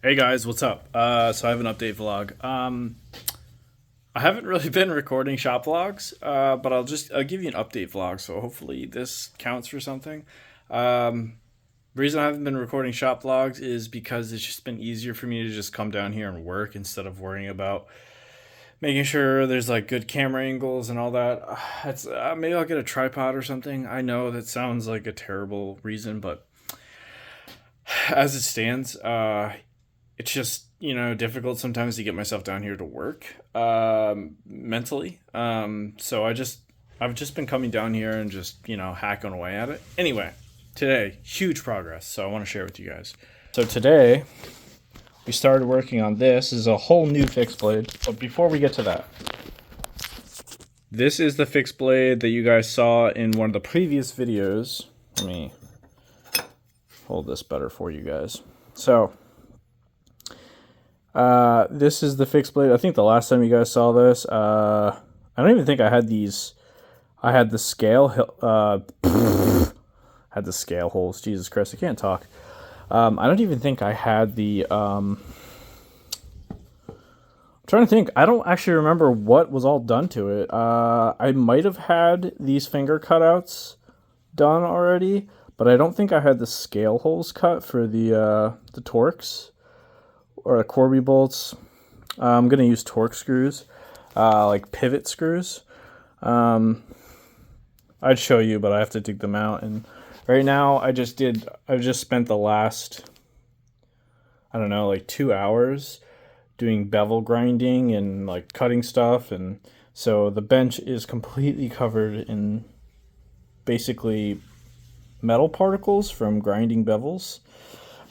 Hey guys, what's up? So I have an update vlog. I haven't really been recording shop vlogs, but I'll give you an update vlog. So hopefully this counts for something. The reason I haven't been recording shop vlogs is because it's just been easier for me to just come down here and work instead of worrying about making sure there's like good camera angles and all that. It's maybe I'll get a tripod or something. I know that sounds like a terrible reason, but as it stands, it's just difficult sometimes to get myself down here to work mentally. I've just been coming down here and just hacking away at it. Anyway, today huge progress, so I want to share with you guys. So today we started working on this. This is a whole new fixed blade, but before we get to that, this is the fixed blade that you guys saw in one of the previous videos. Let me hold this better for you guys. So this is the fixed blade. I think the last time you guys saw this, I don't even think I had these. I had the scale, had the scale holes. Jesus Christ, I can't talk. I don't even think I had the. I'm trying to think. I don't actually remember what was all done to it. I might have had these finger cutouts done already, but I don't think I had the scale holes cut for the Torx or the Corby bolts. I'm gonna use Torx screws, like pivot screws. I'd show you, but I have to dig them out. And right now, I've just spent the last, I don't know, like 2 hours doing bevel grinding and like cutting stuff, and so the bench is completely covered in basically metal particles from grinding bevels,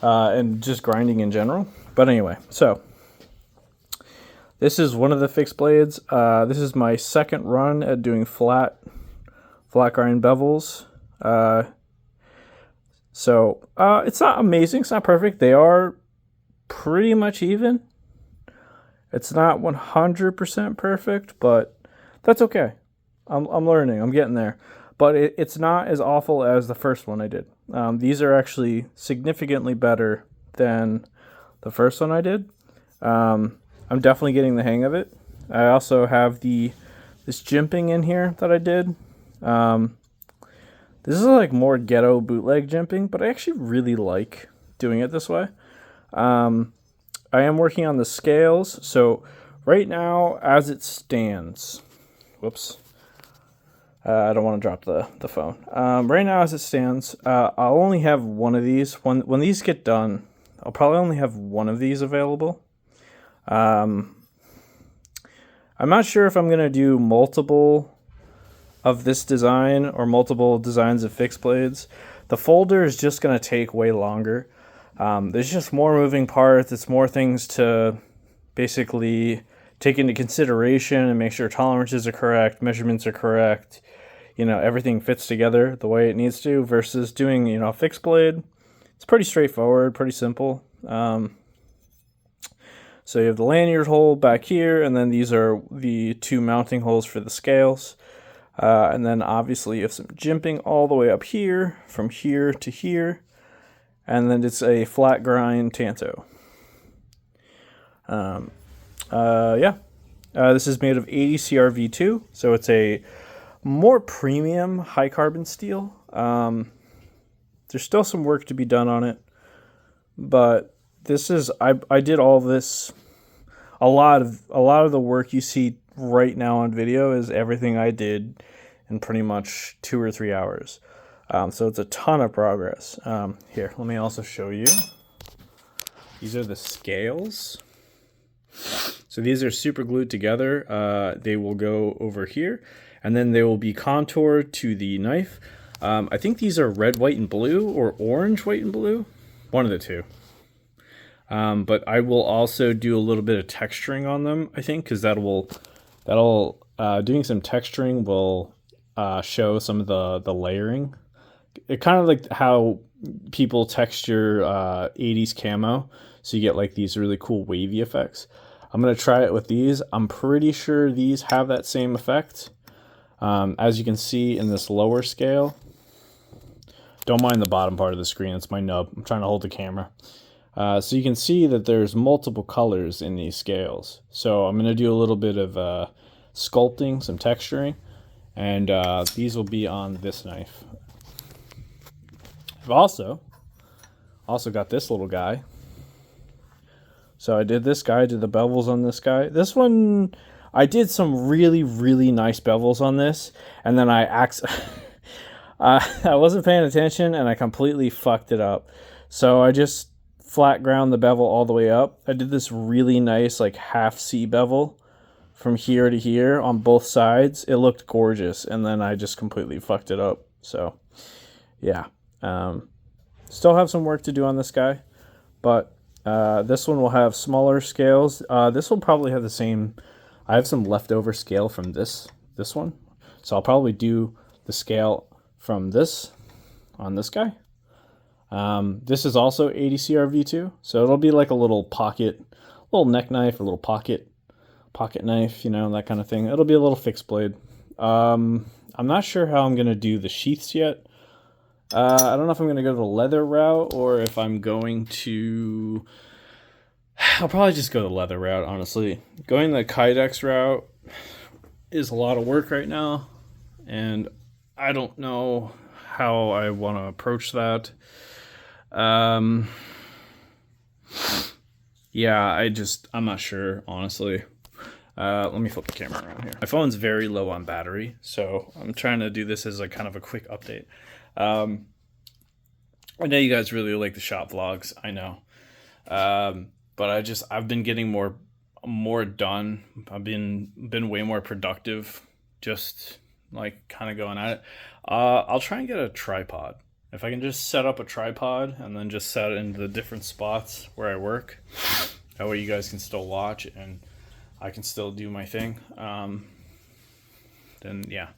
and just grinding in general. But anyway, so this is one of the fixed blades. This is my second run at doing flat grind bevels. So it's not amazing. It's not perfect. They are pretty much even. It's not 100% perfect, but that's okay. I'm learning. I'm getting there. But it's not as awful as the first one I did. These are actually significantly better than the first one I did. I'm definitely getting the hang of it. I also have this jimping in here that I did. This is like more ghetto bootleg jimping, but I actually really like doing it this way. I am working on the scales. So right now, as it stands, whoops. I don't want to drop the phone. Right now, as it stands, I'll only have one of these. When these get done, I'll probably only have one of these available. I'm not sure if I'm going to do multiple of this design or multiple designs of fixed blades. The folder is just going to take way longer. There's just more moving parts. It's more things to basically take into consideration and make sure tolerances are correct, measurements are correct, everything fits together the way it needs to, versus doing, a fixed blade. It's pretty straightforward, pretty simple. So you have the lanyard hole back here, and then these are the two mounting holes for the scales. And then obviously you have some jimping all the way up here, from here to here. And then it's a flat grind Tanto. This is made of EDC V2, so it's a more premium high carbon steel. There's still some work to be done on it, but I did all this. A lot of the work you see right now on video is everything I did in pretty much 2 or 3 hours. So it's a ton of progress. Here, let me also show you. These are the scales. So these are super glued together. They will go over here, and then they will be contoured to the knife. I think these are red, white, and blue, or orange, white, and blue. One of the two. But I will also do a little bit of texturing on them, I think, because that'll doing some texturing will show some of the layering. It kind of like how people texture 80s camo, so you get like these really cool wavy effects. I'm going to try it with these. I'm pretty sure these have that same effect. As you can see in this lower scale, don't mind the bottom part of the screen, it's my nub. I'm trying to hold the camera. So you can see that there's multiple colors in these scales. So I'm going to do a little bit of sculpting, some texturing, and these will be on this knife. I've also got this little guy. So I did this guy, did the bevels on this guy. This one, I did some really, really nice bevels on this, and then I wasn't paying attention, and I completely fucked it up. So I just flat ground the bevel all the way up. I did this really nice, like, half C bevel from here to here on both sides. It looked gorgeous, and then I just completely fucked it up. So, yeah. Still have some work to do on this guy, but this one will have smaller scales. This will probably have the same. I have some leftover scale from this one, so I'll probably do the scale from this on this guy. This is also EDC V2, so it'll be like a little pocket, little neck knife, a little pocket knife, you know, that kind of thing. It'll be a little fixed blade. I'm not sure how I'm gonna do the sheaths yet. I don't know if I'm going to go the leather route or if I'm going to... I'll probably just go the leather route, honestly. Going the Kydex route is a lot of work right now, and I don't know how I want to approach that. Yeah, I'm not sure, honestly. Let me flip the camera around here. My phone's very low on battery, so I'm trying to do this as a kind of a quick update. I know you guys really like the shop vlogs, I know. But I've been getting more done. I've been way more productive, just like kind of going at it. I'll try and get a tripod. If I can just set up a tripod and then just set it in the different spots where I work, that way you guys can still watch and I can still do my thing. Then yeah,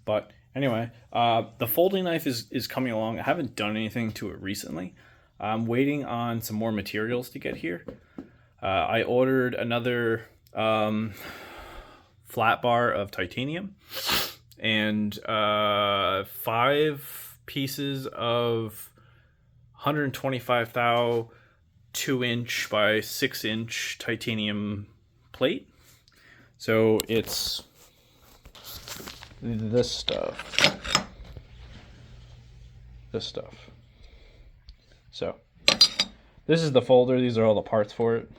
but anyway, the folding knife is coming along. I haven't done anything to it recently. I'm waiting on some more materials to get here. I ordered another flat bar of titanium and 5 pieces of 125 thou 2-inch by 6-inch titanium plate. So it's this stuff. So this is the folder. These are all the parts for it,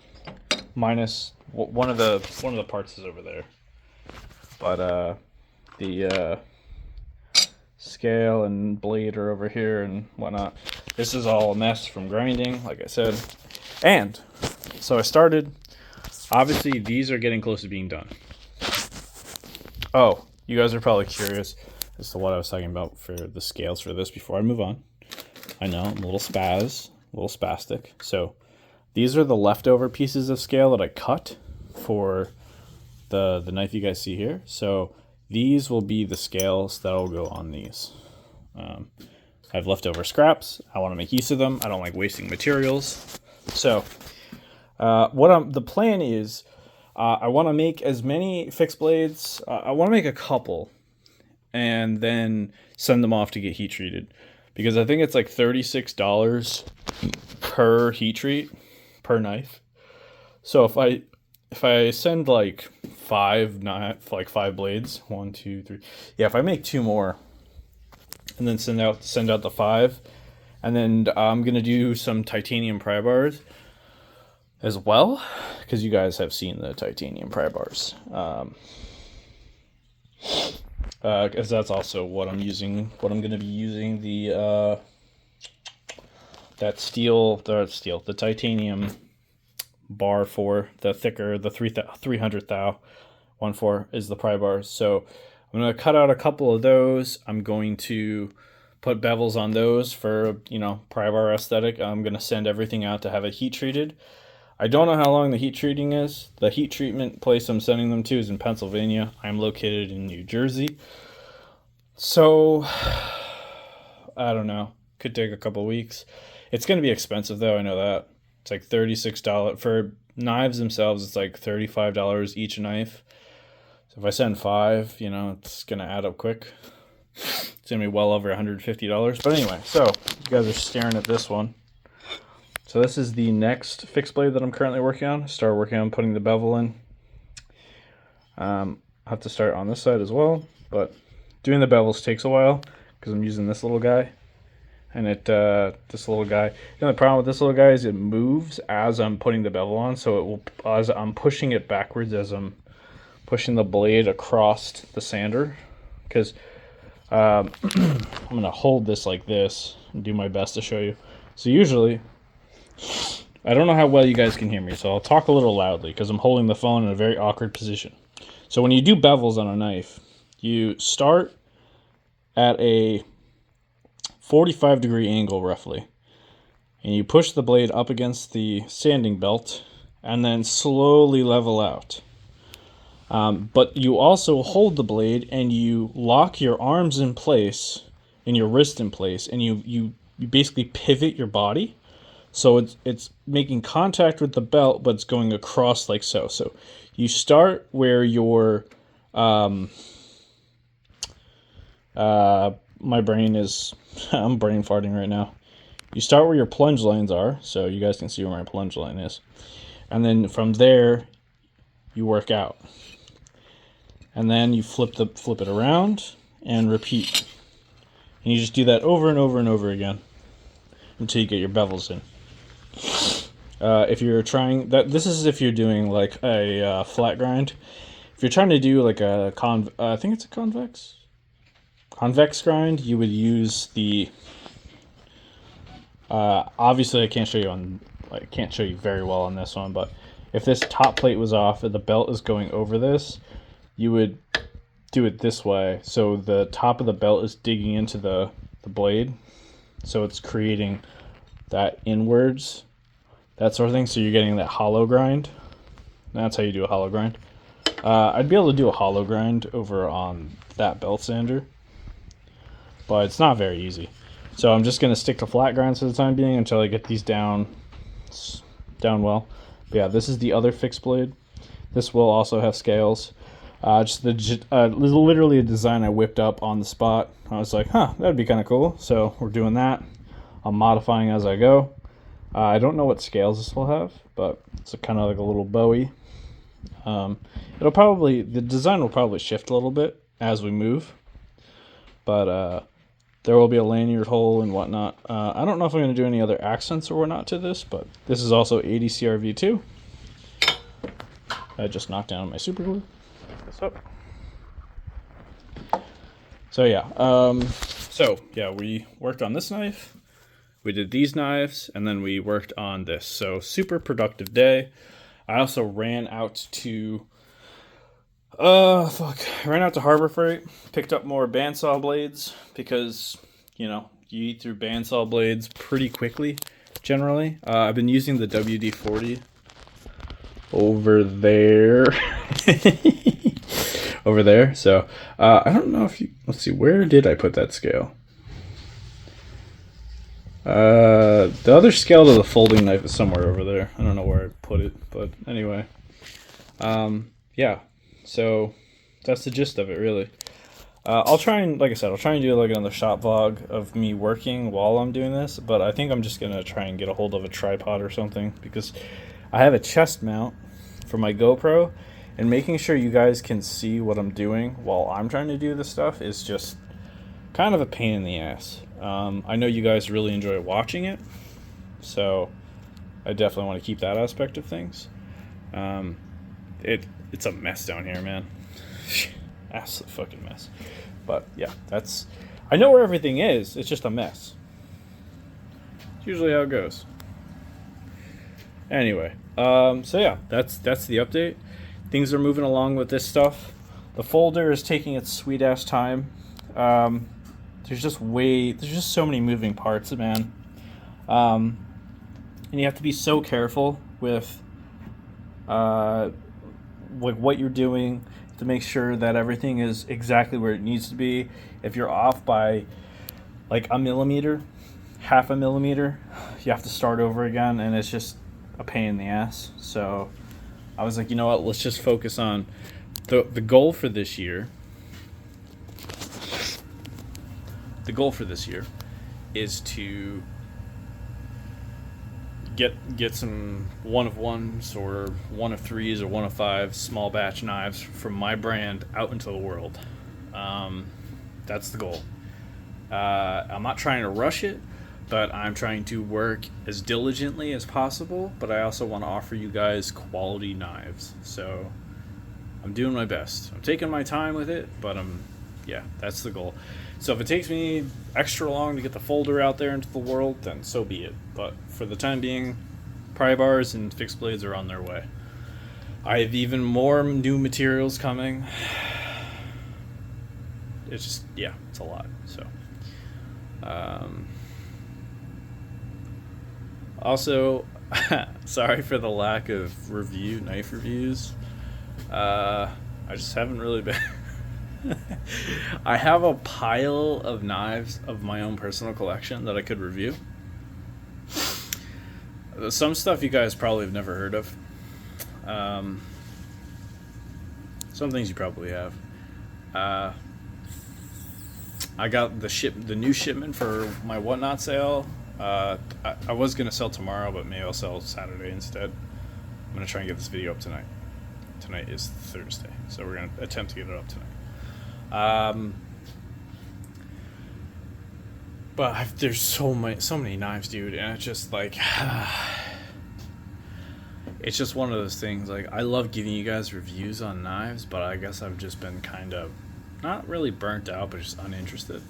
minus one of the parts is over there. But the scale and blade are over here and whatnot. This is all a mess from grinding, like I said. And so I started. Obviously, these are getting close to being done. Oh, you guys are probably curious as to what I was talking about for the scales for this before I move on. I know, I'm a little spastic. So these are the leftover pieces of scale that I cut for the knife you guys see here. So these will be the scales that will go on these. I have leftover scraps. I want to make use of them. I don't like wasting materials. So the plan is I want to make as many fixed blades. I want to make a couple and then send them off to get heat treated, because I think it's like $36 per heat treat per knife. So if I send like 5 blades, 1, 2, 3, yeah, if I make 2 more and then send out the 5, and then I'm gonna do some titanium pry bars as well, because you guys have seen the titanium pry bars. Because that's also what I'm using. What I'm going to be using the titanium bar for, the thicker, the 300 thou 1/4 is the pry bars. So I'm going to cut out a couple of those. I'm going to put bevels on those for, you know, pry bar aesthetic. I'm going to send everything out to have it heat treated. I don't know how long the heat treating is. The heat treatment place I'm sending them to is in Pennsylvania. I'm located in New Jersey. So, I don't know. Could take a couple weeks. It's going to be expensive, though. I know that. It's like $36. For knives themselves, it's like $35 each knife. So if I send 5, you know, it's going to add up quick. It's going to be well over $150. But anyway, so you guys are staring at this one. So this is the next fixed blade that I'm currently working on. Start working on putting the bevel in. I have to start on this side as well, but doing the bevels takes a while because I'm using this little guy. And this little guy, the only problem with this little guy is it moves as I'm putting the bevel on, so it will, as I'm pushing it backwards as I'm pushing the blade across the sander, because I'm gonna hold this like this and do my best to show you. So usually, I don't know how well you guys can hear me, so I'll talk a little loudly because I'm holding the phone in a very awkward position. So when you do bevels on a knife, you start at a 45-degree angle roughly, and you push the blade up against the sanding belt and then slowly level out. But you also hold the blade and you lock your arms in place and your wrist in place, and you basically pivot your body, so it's making contact with the belt, but it's going across like so. So you start where your my brain is I'm brain farting right now. You start where your plunge lines are, so you guys can see where my plunge line is, and then from there you work out, and then you flip it around and repeat, and you just do that over and over and over again until you get your bevels in. If you're trying that, this is if you're doing like a flat grind. If you're trying to do like a I think it's a convex grind, you would use the obviously I can't show you very well on this one, but if this top plate was off and the belt is going over this, you would do it this way, so the top of the belt is digging into the blade, so it's creating that inwards, that sort of thing, so you're getting that hollow grind. That's how you do a hollow grind. I'd be able to do a hollow grind over on that belt sander, but it's not very easy. So I'm just going to stick to flat grinds for the time being until I get these down well. But yeah, this is the other fixed blade. This will also have scales. Literally a design I whipped up on the spot. I was like, that'd be kind of cool. So we're doing that. I'm modifying as I go. I don't know what scales this will have, but it's kind of like a little Bowie. The design will probably shift a little bit as we move, but there will be a lanyard hole and whatnot. I don't know if I'm going to do any other accents or whatnot to this, but this is also EDC V2. I just knocked down my super glue. This up. So yeah, we worked on this knife. We did these knives, and then we worked on this. So super productive day. I also ran out to Harbor Freight, picked up more bandsaw blades because, you eat through bandsaw blades pretty quickly, generally. I've been using the WD-40 over there. Over there. So, I don't know if let's see, where did I put that scale? The other scale to the folding knife is somewhere over there. I don't know where I put it, but anyway. Yeah. So that's the gist of it, really. I'll try and do like another shop vlog of me working while I'm doing this, but I think I'm just gonna try and get a hold of a tripod or something, because I have a chest mount for my GoPro, and making sure you guys can see what I'm doing while I'm trying to do this stuff is just kind of a pain in the ass. I know you guys really enjoy watching it, so I definitely want to keep that aspect of things. It's a mess down here, man. Absolute fucking mess. But yeah, I know where everything is. It's just a mess. It's usually how it goes. Anyway, so yeah, that's the update. Things are moving along with this stuff. The folder is taking its sweet ass time. There's just so many moving parts, man. And you have to be so careful with what you're doing to make sure that everything is exactly where it needs to be. If you're off by like a millimeter, half a millimeter, you have to start over again, and it's just a pain in the ass. So I was like, you know what, let's just focus on the goal for this year. The goal for this year is to get some 1-of-1s or 1-of-3s or 1-of-5 small batch knives from my brand out into the world. That's the goal. I'm not trying to rush it, but I'm trying to work as diligently as possible, but I also want to offer you guys quality knives. So I'm doing my best. I'm taking my time with it, but yeah, that's the goal. So if it takes me extra long to get the folder out there into the world, then so be it. But for the time being, pry bars and fixed blades are on their way. I have even more new materials coming. It's just, yeah, it's a lot. So also, sorry for the lack of knife reviews. I just haven't really been I have a pile of knives of my own personal collection that I could review. Some stuff you guys probably have never heard of. Some things you probably have. I got the new shipment for my Whatnot sale. I was going to sell tomorrow, but maybe I'll sell Saturday instead. I'm going to try and get this video up tonight. Tonight is Thursday, so we're going to attempt to get it up tonight. But there's so many knives, dude, and it's just like it's just one of those things. Like, I love giving you guys reviews on knives, but I guess I've just been kind of not really burnt out, but just uninterested.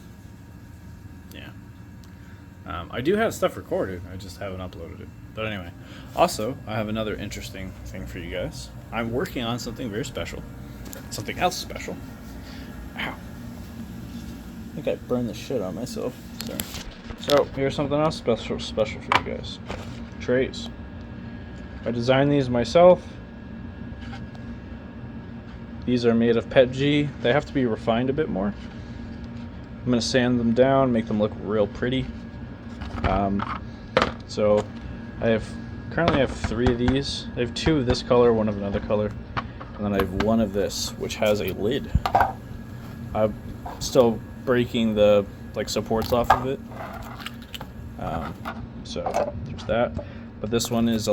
Yeah. I do have stuff recorded, I just haven't uploaded it. But anyway, also I have another interesting thing for you guys. I'm working on something very special, something else special. Ow. I think I burned the shit on myself. Sorry. So here's something else special for you guys. Trays. I designed these myself. These are made of PETG. They have to be refined a bit more. I'm gonna sand them down, make them look real pretty. So I currently have 3 of these. I have 2 of this color, 1 of another color, and then I have 1 of this, which has a lid. I'm still breaking the supports off of it. So there's that. But this one's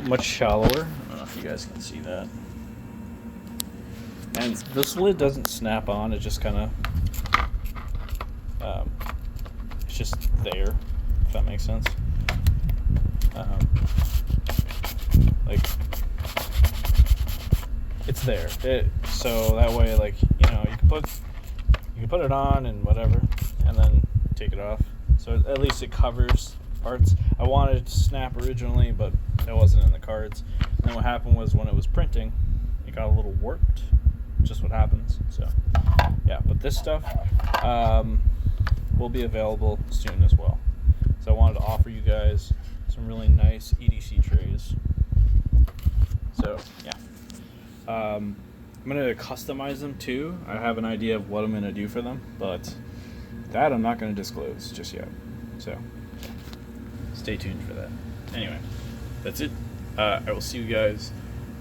much shallower. I don't know if you guys can see that. And this lid doesn't snap on. It just kind of it's just there, if that makes sense. It's there. So that way, you can put it on and whatever, and then take it off. So at least it covers parts. I wanted it to snap originally, but it wasn't in the cards. And then what happened was, when it was printing, it got a little warped. Just what happens. So yeah, but this stuff will be available soon as well. So I wanted to offer you guys some really nice EDC trays. So yeah, I'm gonna customize them too. I have an idea of what I'm gonna do for them, but that I'm not gonna disclose just yet. So stay tuned for that. Anyway, that's it. I will see you guys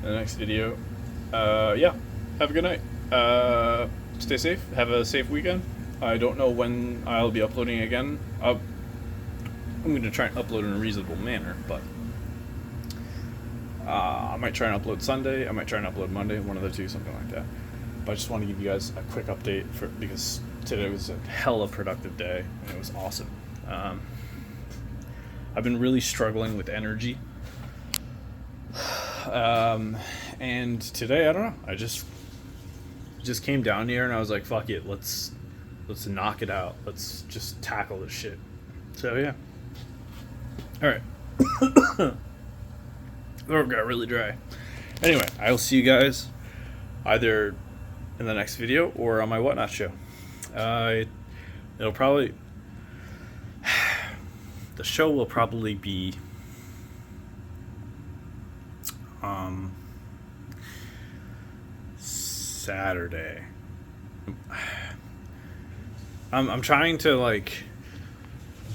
in the next video. Yeah, have a good night. Stay safe. Have a safe weekend. I don't know when I'll be uploading again. I'm going to try and upload in a reasonable manner, but I might try and upload Sunday. I might try and upload Monday, one of the two, something like that. But I just want to give you guys a quick update because today was a hell of a productive day, and it was awesome. I've been really struggling with energy. And today, I don't know, I just came down here and I was like, fuck it, let's knock it out. Let's just tackle this shit. So yeah. Alright. Throat got really dry. Anyway, I will see you guys either in the next video or on my Whatnot show. It'll probably... The show will probably be... Saturday. I'm trying to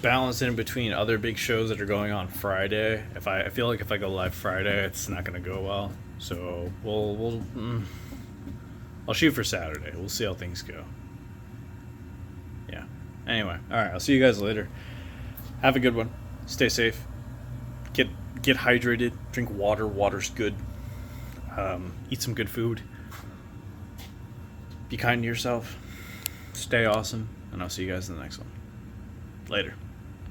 balance in between other big shows that are going on Friday. I feel like if I go live Friday, it's not going to go well. So I'll shoot for Saturday. We'll see how things go. Yeah. Anyway, all right. I'll see you guys later. Have a good one. Stay safe. get hydrated, drink water. Water's good. Eat some good food. Be kind to yourself. Stay awesome. And I'll see you guys in the next one. Later.